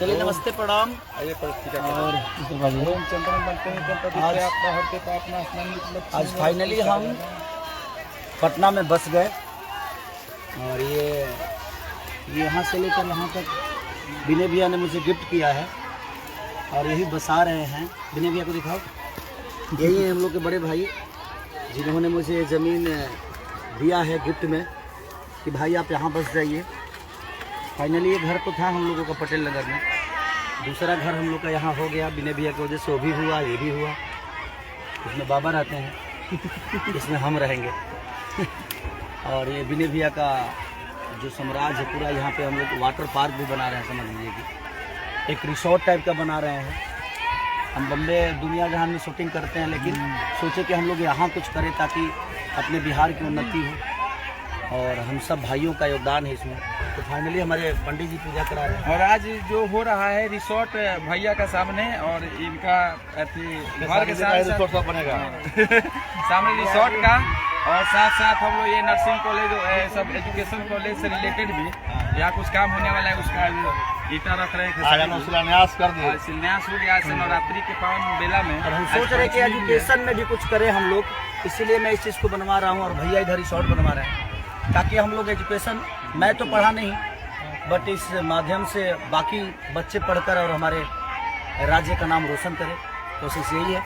चलिए नमस्ते प्रणाम। और आज फाइनली हम पटना में बस गए और ये यहाँ से लेकर यहाँ तक विनय भैया ने मुझे गिफ्ट किया है और यही बसा रहे हैं। विनय भैया को दिखाओ, यही है हम लोग के बड़े भाई जिन्होंने मुझे ज़मीन दिया है गिफ्ट में कि भाई आप यहाँ बस जाइए। फाइनली ये घर तो था हम लोगों का पटेल नगर में, दूसरा घर हम लोग का यहाँ हो गया। विनय भैया की वजह से वो भी हुआ, ये भी हुआ। इसमें बाबा रहते हैं, इसमें हम रहेंगे। और ये विनय भैया का जो साम्राज्य है पूरा, यहाँ पे हम लोग वाटर पार्क भी बना रहे हैं, समझ लीजिए कि एक रिसोर्ट टाइप का बना रहे हैं। हम बम्बे दुनिया जहां में शूटिंग करते हैं, लेकिन सोचे कि हम लोग यहाँ कुछ करें ताकि अपने बिहार की उन्नति हो और हम सब भाइयों का योगदान है इसमें। तो फाइनली हमारे पंडित जी पूजा करा रहे हैं और आज जो हो रहा है रिसोर्ट भैया का सामने और इनका घर के सामने रिसोर्ट बनेगा सामने रिसोर्ट का। और साथ साथ हम लोग ये नर्सिंग कॉलेज सब एजुकेशन कॉलेज से रिलेटेड भी यहाँ कुछ काम होने वाला है, उसका ईटा रख रहे हैं। शिलान्यास कर दिए, शिलान्यास हो गया से नवरात्रि के पावन बेला में। और हम सोच रहे हैं कि एजुकेशन में भी कुछ करें हम लोग, इसीलिए मैं इस चीज़ को बनवा रहा हूँ और भैया इधर रिसोर्ट बनवा रहे हैं ताकि हम लोग एजुकेशन, मैं तो पढ़ा नहीं बट इस माध्यम से बाकी बच्चे पढ़कर और हमारे राज्य का नाम रोशन करें। कोशिश यही है,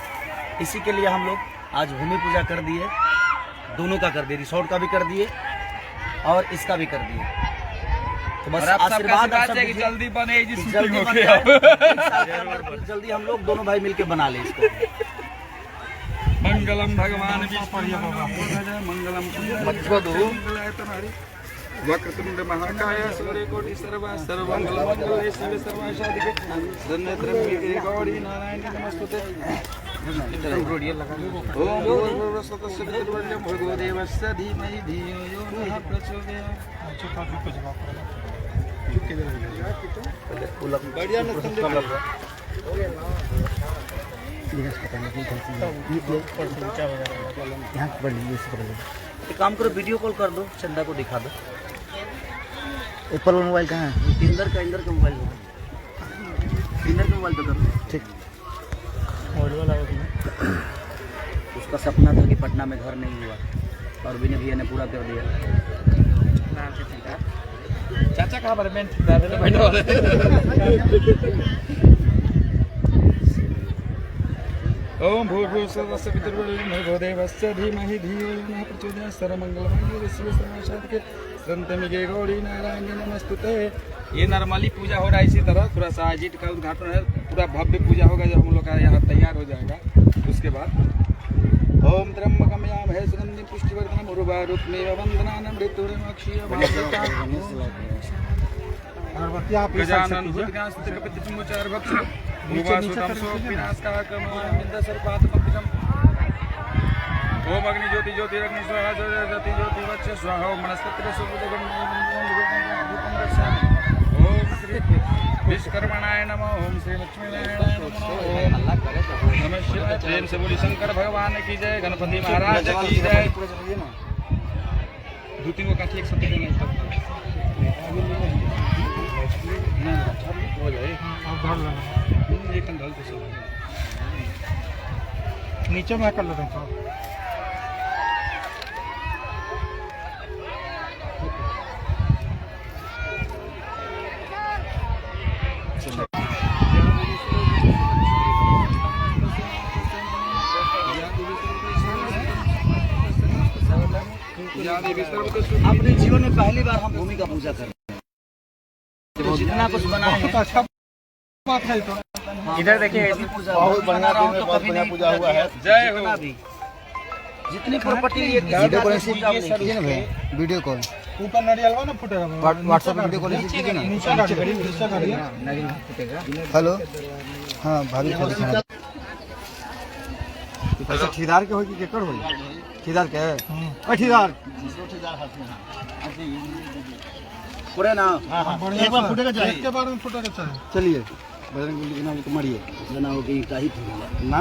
इसी के लिए हम लोग आज भूमि पूजा कर दिए, दोनों का कर दिए, रिसोर्ट का भी कर दिए और इसका भी कर दिए। तो बस आशीर्वाद कि जल्दी बने, जल्दी हम लोग दोनों भाई मिलके बना ले इसको। मंगलम भगवान मंगलम वक्रतुंड महाकाय सूर्यकोटि सर्वमंगल मंगले शिवे सर्वासाधिके शरण्ये गौरी नारायण नमस्तुते। ओम भूर्भुवस्सुतस्य पितृव्यं भर्गो देवस्य धीमहि धियो यो नः प्रचोदयात्। बढ़िया एक काम करो, वीडियो कॉल कर दो, चंदा को दिखा दो। एप्पल मोबाइल कहाँ है? इंदर का मोबाइल होगा, इंदर का मोबाइल तो कर दो। ठीक। उसका सपना था कि पटना में घर नहीं हुआ और विनय भैया ने पूरा कर दिया। चाचा कहाँ पर? ओम भूर्भुवस्सुतस्य पितृव्यं भर्गो देवस्य धीमहि धियो यो नः प्रचोदयात्। सर्वमंगलमंगले शिवे सर्वासाधिके शरण्ये गौरी नारायण नमस्तुते। ये नॉर्मली पूजा हो रहा है, इसी तरह थोड़ा सा आजिट का उद्घाटन है, पूरा भव्य पूजा होगा जब हम लोग का यहाँ तैयार हो जाएगा। उसके बाद ओम त्र्यंबकं यजामहे सुगंधिं पुष्टिवर्धनम् उर्वारुकमेव वन्दनानां मृत्युर्मोक्षीयमामृतात्। गजानन भूतगणास्तुतिकपितृमुचार भक्त भुवासुतं सोऽपिनाशकारकमोऽनिन्दसर्पात्मकम्। ओम अग्नि ज्योति ज्योतिरग्नि स्वाहा ज्योति ज्योति वच्च स्वाहा। ओम मनस्पतिः सुबुद्धं ओम श्री विश्वकर्मणाय नमः। ओम श्री लक्ष्मीनारायणाय नमः। नमः शिवाय। प्रेम से बोली शंकर भगवान की जय, गणपति महाराज की जय। दो तीन को काठी एक साथ देना हो जाए। एक ढल तो सब नीचे में कर लेते हैं। अपने जीवन में पहली बार हम भूमि का पूजा कर रहे हैं, तो जितना कुछ बना है अच्छा बात है। तो इधर देखिए बहुत बढ़िया पूजा हुआ है। जय हो। जितनी प्रॉपर्टी ये वीडियो कॉल कीजिए ना भाई, वीडियो कॉल ऊपर नारियल ना फुटेगा, व्हाट्सएप वीडियो कॉल कीजिए ना। हेलो, हाँ भाभी अच्छा ठेकेदार के होगी केकर होगी? ठेकेदार के ठेकेदार पूरे ना एक बार फुटेगा चाहिए, इसके बारे में फुटेगा चाहिए। चलिए बजरंग बली के नाम को मारिए जना हो गई का ही फूलेगा ना।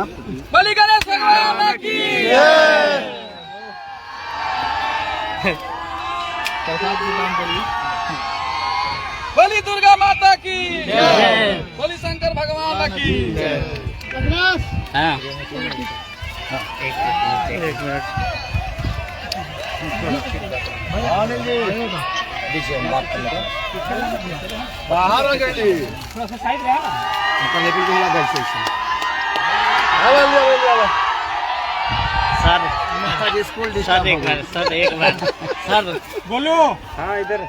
बलि गणेश भगवान की बलि दुर्गा माता की भगवान की हाँ दीजिए हम बात कर लेते हैं। बाहर आ गई थोड़ा सा साइड रहा अपन लेकिन कहीं लगा ऐसे सर स्कूल सर एक बार सर बोलो हाँ इधर